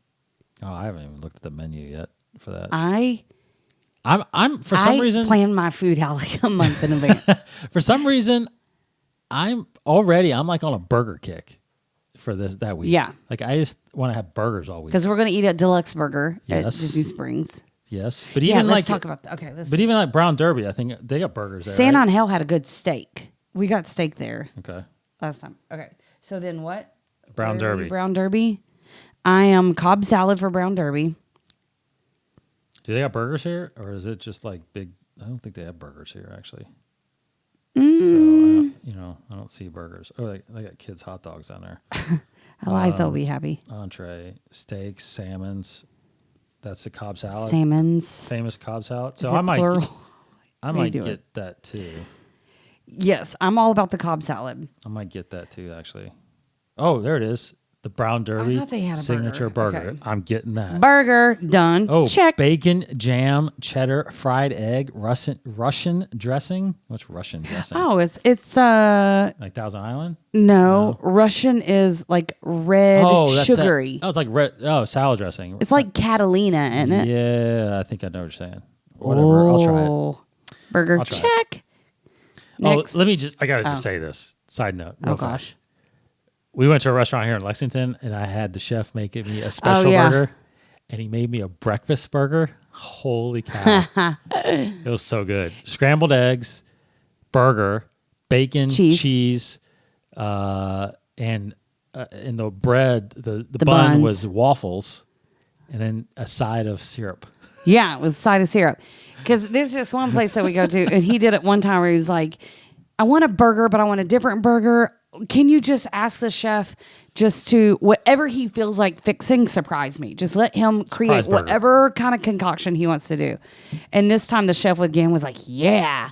Speaker 2: Oh, I haven't even looked at the menu yet for that.
Speaker 3: I'm
Speaker 2: for some reason
Speaker 3: plan my food out like a month in advance.
Speaker 2: For some reason, I'm like on a burger kick for that week.
Speaker 3: Yeah.
Speaker 2: Like I just want to have burgers all week.
Speaker 3: Because we're going to eat at Deluxe Burger at Disney Springs.
Speaker 2: Yes. But even
Speaker 3: let's talk about that. Okay.
Speaker 2: But even like Brown Derby, I think they got burgers there.
Speaker 3: San on Hill had a good steak. We got steak there.
Speaker 2: Okay.
Speaker 3: Last time. Okay. So then what?
Speaker 2: Brown Derby.
Speaker 3: Brown Derby. I am Cobb salad for Brown Derby.
Speaker 2: Do they got burgers here? Or is it just like big? I don't think they have burgers here, actually. So, I don't see burgers. Oh, they got kids' hot dogs down there.
Speaker 3: Eliza will be happy.
Speaker 2: Entree, steaks, salmons. That's the Cobb salad.
Speaker 3: Salmons.
Speaker 2: Famous Cobb salad. So
Speaker 3: I
Speaker 2: might get that too.
Speaker 3: Yes, I'm all about the Cobb salad.
Speaker 2: I might get that too, actually. Oh, there it is. The Brown Derby signature burger. Okay. I'm getting that.
Speaker 3: Burger done.
Speaker 2: Oh,
Speaker 3: check.
Speaker 2: Bacon, jam, cheddar, fried egg, Russian dressing. What's Russian dressing?
Speaker 3: Oh, it's
Speaker 2: like Thousand Island.
Speaker 3: No, Russian is like red, sugary.
Speaker 2: It's like red. Oh, salad dressing.
Speaker 3: It's like Catalina, isn't it?
Speaker 2: Yeah, I think I know what you're saying. Whatever. I'll try it.
Speaker 3: Burger check.
Speaker 2: Next. I gotta just say this. Side note. Real fast.
Speaker 3: Gosh.
Speaker 2: We went to a restaurant here in Lexington, and I had the chef make me a special burger, and he made me a breakfast burger. Holy cow. It was so good. Scrambled eggs, burger, bacon, cheese, and the bread, the bun
Speaker 3: buns.
Speaker 2: was waffles, and then a side of syrup.
Speaker 3: Yeah, with a side of syrup. Because there's just one place that we go to, and he did it one time where he was like, I want a burger, but I want a different burger. Can you just ask the chef just to, whatever he feels like fixing, surprise me. Just let him create whatever kind of concoction he wants to do. And this time the chef again was like, yeah.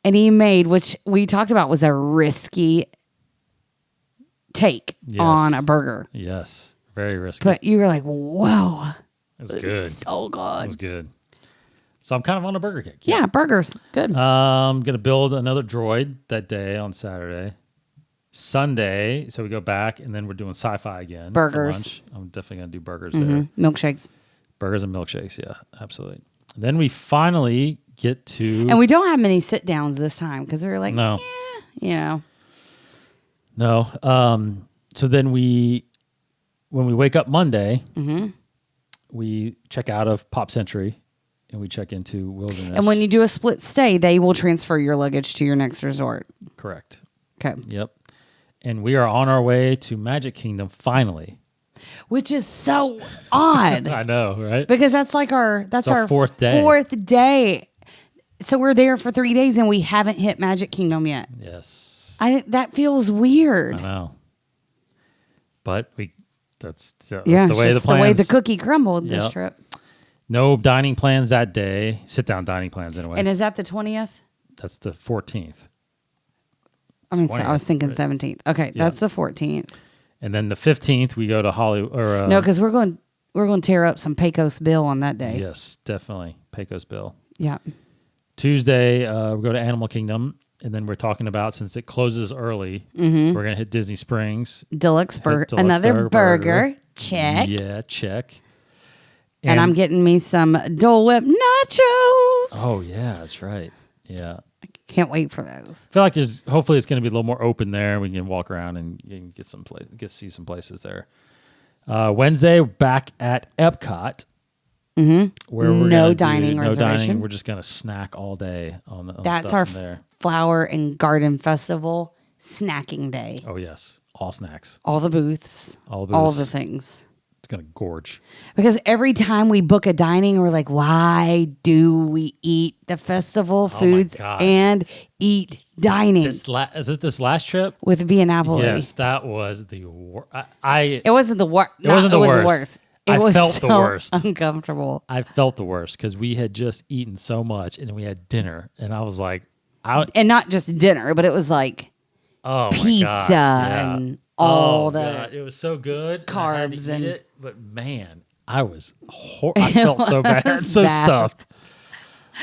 Speaker 3: And he made, which we talked about was a risky take on a burger.
Speaker 2: Yes, very risky.
Speaker 3: But you were like, whoa.
Speaker 2: It's good.
Speaker 3: So good.
Speaker 2: It was good. So I'm kind of on a burger kick.
Speaker 3: Yeah, burgers. Good.
Speaker 2: I'm going to build another droid that day on Saturday. Sunday, so we go back, and then we're doing sci-fi again.
Speaker 3: Burgers.
Speaker 2: I'm definitely going to do burgers there.
Speaker 3: Milkshakes.
Speaker 2: Burgers and milkshakes, yeah, absolutely. And then we finally get to...
Speaker 3: And we don't have many sit-downs this time, because we were like,
Speaker 2: no.
Speaker 3: Yeah,
Speaker 2: No. So then we when we wake up Monday,
Speaker 3: Mm-hmm.
Speaker 2: we check out of Pop Century and we check into Wilderness.
Speaker 3: And when you do a split stay, they will transfer your luggage to your next resort.
Speaker 2: Correct.
Speaker 3: Okay.
Speaker 2: Yep. And we are on our way to Magic Kingdom finally.
Speaker 3: Which is so odd.
Speaker 2: I know, right?
Speaker 3: Because that's like our
Speaker 2: fourth day.
Speaker 3: Fourth day. So we're there for 3 days and we haven't hit Magic Kingdom yet.
Speaker 2: Yes.
Speaker 3: That feels weird.
Speaker 2: I know. But that's the
Speaker 3: It's
Speaker 2: way
Speaker 3: just
Speaker 2: the plans.
Speaker 3: the way the cookie crumbled this trip.
Speaker 2: No dining plans that day. Sit down dining plans anyway.
Speaker 3: And is that the 20th?
Speaker 2: That's the 14th.
Speaker 3: I mean, so I was thinking 17th. Okay, that's the 14th.
Speaker 2: And then the 15th we go to Hollywood.
Speaker 3: No, because we're going to tear up some Pecos Bill on that day.
Speaker 2: Yes, definitely Pecos Bill.
Speaker 3: Yeah.
Speaker 2: Tuesday we go to Animal Kingdom, and then we're talking about, since it closes early, we're gonna hit Disney Springs.
Speaker 3: Deluxe
Speaker 2: Deluxe
Speaker 3: another burger. Check.
Speaker 2: Yeah, check.
Speaker 3: And I'm getting me some Dole Whip nachos.
Speaker 2: Oh yeah, that's right. Yeah.
Speaker 3: Can't wait for those.
Speaker 2: I feel like hopefully it's going to be a little more open there. We can walk around and see some places there. Wednesday, back at Epcot, where we're
Speaker 3: no dining reservation.
Speaker 2: We're just going to snack all day on the
Speaker 3: That's
Speaker 2: stuff
Speaker 3: our
Speaker 2: from there.
Speaker 3: Flower and Garden Festival snacking day.
Speaker 2: Oh yes, all snacks,
Speaker 3: All the booths,
Speaker 2: all
Speaker 3: the things.
Speaker 2: It's going to gorge.
Speaker 3: Because every time we book a dining, we're like, why do we eat the festival foods and eat dining?
Speaker 2: Is this last trip?
Speaker 3: With Via Napoli.
Speaker 2: Yes, that was the worst.
Speaker 3: It wasn't the worst.
Speaker 2: It wasn't the worst.
Speaker 3: worst.
Speaker 2: I
Speaker 3: was
Speaker 2: felt
Speaker 3: so
Speaker 2: the worst.
Speaker 3: uncomfortable.
Speaker 2: I felt the worst because we had just eaten so much, and then we had dinner, and I was like,
Speaker 3: and not just dinner, but it was like pizza
Speaker 2: my gosh, yeah.
Speaker 3: and all the
Speaker 2: God, it was so good.
Speaker 3: carbs
Speaker 2: I had to
Speaker 3: and
Speaker 2: eat it, but man, I felt so bad, so
Speaker 3: bad.
Speaker 2: stuffed.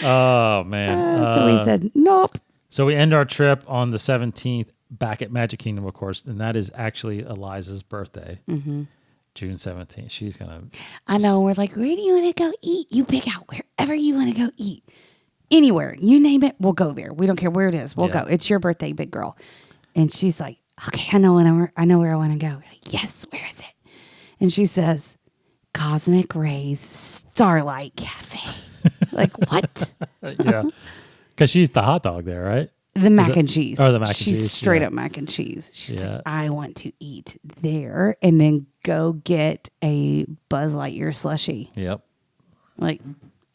Speaker 2: Oh man!
Speaker 3: So we said nope.
Speaker 2: So we end our trip on the 17th back at Magic Kingdom, of course, and that is actually Eliza's birthday, June 17th. She's gonna.
Speaker 3: I know. We're like, where do you want to go eat? You pick out wherever you want to go eat. Anywhere, you name it, we'll go there. We don't care where it is. We'll go. It's your birthday, big girl. And she's like, okay, I know where I want to go. We're like, yes, where is it? And she says, Cosmic Rays Starlight Cafe. Like, what?
Speaker 2: Yeah, because she's the hot dog there, right?
Speaker 3: The mac and cheese.
Speaker 2: Oh, the mac and
Speaker 3: She's
Speaker 2: cheese.
Speaker 3: straight up mac and cheese. She's
Speaker 2: Yeah.
Speaker 3: like, I want to eat there and then go get a Buzz Lightyear slushie.
Speaker 2: Yep.
Speaker 3: Like,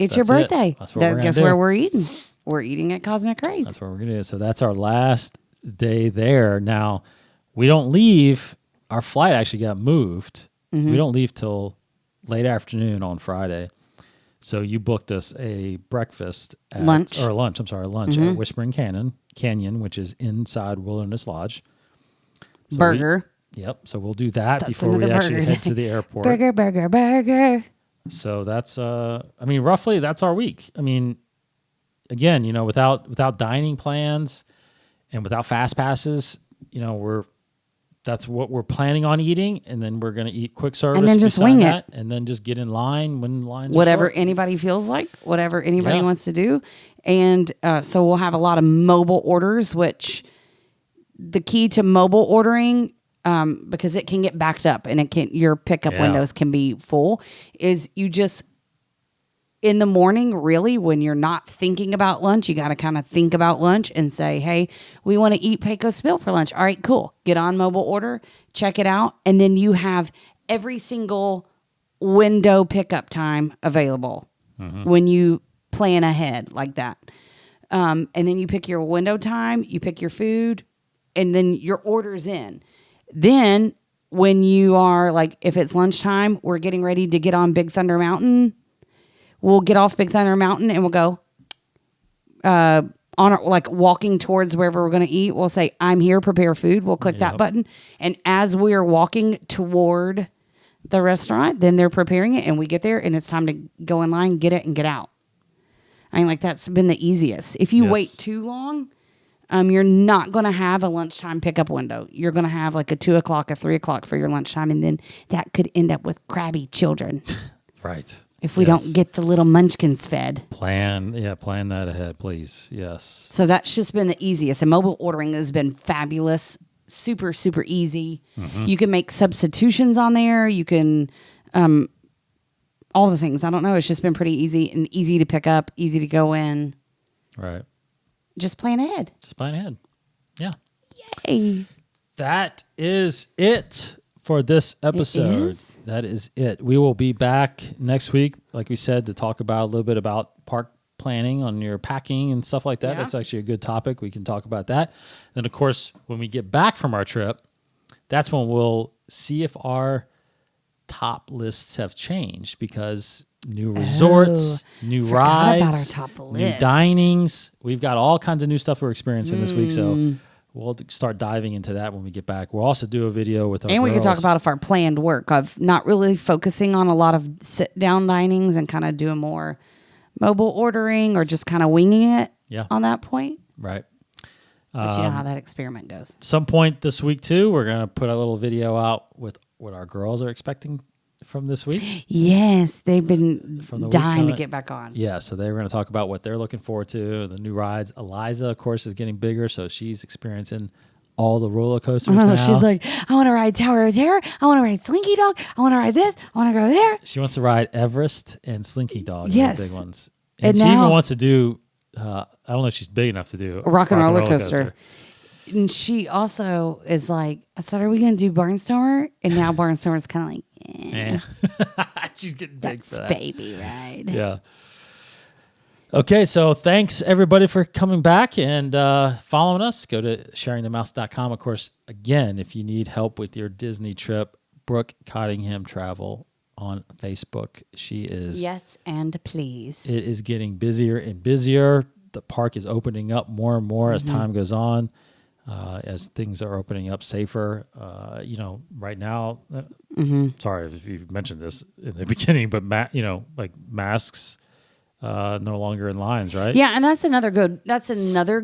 Speaker 3: it's
Speaker 2: That's
Speaker 3: your
Speaker 2: it.
Speaker 3: birthday.
Speaker 2: That's what we're gonna
Speaker 3: Guess
Speaker 2: do.
Speaker 3: where we're eating? We're eating at Cosmic Rays.
Speaker 2: That's what we're gonna do. So that's our last day there. Now we don't leave. Our flight actually got moved. We don't leave till late afternoon on Friday. So you booked us a breakfast
Speaker 3: Lunch.
Speaker 2: at Whispering Canyon, which is inside Wilderness Lodge. So
Speaker 3: Burger.
Speaker 2: Yep. So we'll do that
Speaker 3: That's
Speaker 2: before we
Speaker 3: another
Speaker 2: actually
Speaker 3: burger
Speaker 2: head to the airport.
Speaker 3: Burger.
Speaker 2: So that's roughly that's our week. I mean, again, without dining plans and without fast passes, that's what we're planning on eating, and then we're going to eat quick service
Speaker 3: And then just
Speaker 2: beside
Speaker 3: wing
Speaker 2: that,
Speaker 3: it.
Speaker 2: and then just get in line when lines are
Speaker 3: Whatever
Speaker 2: short.
Speaker 3: anybody feels like, whatever anybody wants to do. And so we'll have a lot of mobile orders, which the key to mobile ordering, because it can get backed up and your pickup windows can be full, is you just, in the morning, really, when you're not thinking about lunch, you got to kind of think about lunch and say, hey, we want to eat Pecos Bill for lunch. All right, cool. Get on mobile order, check it out. And then you have every single window pickup time available when you plan ahead like that. And then you pick your window time, you pick your food, and then your order's in. Then when you are like, if it's lunchtime, we're getting ready to get on Big Thunder Mountain. We'll get off Big Thunder Mountain and we'll go walking towards wherever we're going to eat. We'll say, I'm here, prepare food. We'll click that button. And as we're walking toward the restaurant, then they're preparing it and we get there and it's time to go in line, get it and get out. I mean, like that's been the easiest. If you wait too long, you're not going to have a lunchtime pickup window. You're going to have like a 2 o'clock, a 3 o'clock for your lunchtime. And then that could end up with crabby children.
Speaker 2: Right.
Speaker 3: If we don't get the little munchkins fed.
Speaker 2: Plan that ahead, please. Yes.
Speaker 3: So that's just been the easiest. And mobile ordering has been fabulous super, super easy. You can make substitutions on there. You can, all the things. I don't know. It's just been pretty easy and easy to pick up, easy to go in.
Speaker 2: Right.
Speaker 3: Just plan ahead.
Speaker 2: Yeah.
Speaker 3: Yay.
Speaker 2: That is it for this episode. That is it. We will be back next week, like we said, to talk about a little bit about park planning on your packing and stuff like that.
Speaker 3: Yeah.
Speaker 2: That's actually a good topic. We can talk about that. Then, of course, when we get back from our trip, that's when we'll see if our top lists have changed, because new resorts, new rides,
Speaker 3: about our top
Speaker 2: new
Speaker 3: list.
Speaker 2: dinings. We've got all kinds of new stuff we're experiencing this week. So we'll start diving into that when we get back. We'll also do a video with our
Speaker 3: And we can
Speaker 2: girls.
Speaker 3: talk about if our planned work of not really focusing on a lot of sit-down dinings and kind of doing more mobile ordering or just kind of winging it on that point.
Speaker 2: Right.
Speaker 3: But you know how that experiment goes.
Speaker 2: Some point this week, too, we're going to put a little video out with what our girls are expecting from this week.
Speaker 3: Yes, they've been
Speaker 2: the
Speaker 3: dying
Speaker 2: week
Speaker 3: to get back on.
Speaker 2: Yeah, so they're going to talk about what they're looking forward to, the new rides. Eliza, of course, is getting bigger, so she's experiencing all the roller coasters now.
Speaker 3: She's like, I want to ride Tower of Terror. I want to ride Slinky Dog. I want to ride this. I want to go there.
Speaker 2: She wants to ride Everest and Slinky Dog.
Speaker 3: Yes.
Speaker 2: The big ones. And she
Speaker 3: now,
Speaker 2: even wants to do, I don't know if she's big enough to do
Speaker 3: a rock and roller coaster. And she also is like, I said, are we going to do Barnstormer? And now Barnstormer's kind of like,
Speaker 2: she's getting big for that.
Speaker 3: Baby ride.
Speaker 2: Yeah. Okay, so thanks everybody for coming back and following us. Go to sharingthemouse.com. Of course, again, if you need help with your Disney trip, Brooke Cottingham Travel on Facebook. She is.
Speaker 3: Yes, and please.
Speaker 2: It is getting busier and busier. The park is opening up more and more as time goes on, as things are opening up safer. Right now, sorry if you've mentioned this in the beginning, but like masks. No longer in lines, right?
Speaker 3: Yeah, and that's another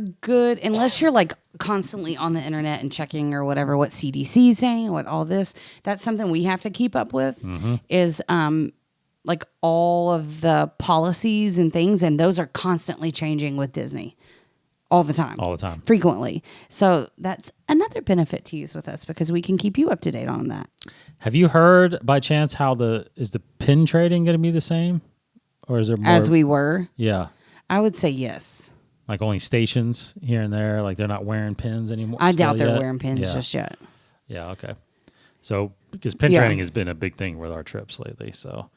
Speaker 3: good, unless you're like constantly on the internet and checking or whatever, what CDC is saying, what all this, that's something we have to keep up with is like all of the policies and things, and those are constantly changing with Disney all the time. Frequently. So that's another benefit to use with us because we can keep you up to date on that.
Speaker 2: Have you heard by chance is the pin trading going to be the same? Or is there more?
Speaker 3: As we were?
Speaker 2: Yeah.
Speaker 3: I would say yes.
Speaker 2: Like only stations here and there? Like they're not wearing pins anymore?
Speaker 3: I doubt they're wearing pins just yet.
Speaker 2: Yeah, okay. So, because pin trading has been a big thing with our trips lately, so.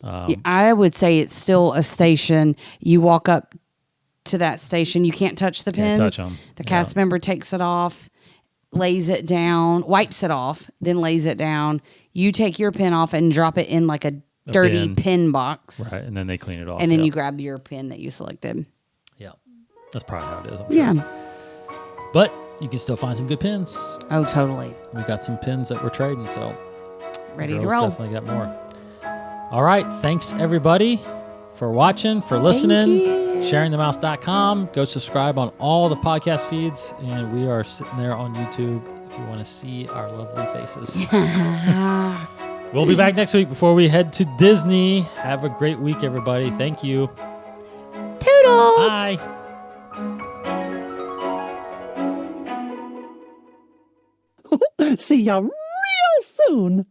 Speaker 3: I would say it's still a station. You walk up to that station, you can't touch the pins.
Speaker 2: Can't touch them.
Speaker 3: The cast member takes it off, lays it down, wipes it off, then lays it down. You take your pin off and drop it in like a dirty pin box.
Speaker 2: Right, and then they clean it off.
Speaker 3: And then you grab your pin that you selected.
Speaker 2: Yeah, that's probably how it is, I'm sure.
Speaker 3: Yeah.
Speaker 2: But you can still find some good pins.
Speaker 3: Oh, totally.
Speaker 2: We got some pins that we're trading, so.
Speaker 3: Ready to roll.
Speaker 2: Definitely got more. All right, thanks everybody for watching, for listening. Sharingthemouse.com. Go subscribe on all the podcast feeds, and we are sitting there on YouTube if you want to see our lovely faces. We'll be back next week before we head to Disney. Have a great week, everybody. Thank you.
Speaker 3: Toodles.
Speaker 2: Bye.
Speaker 1: See ya real soon.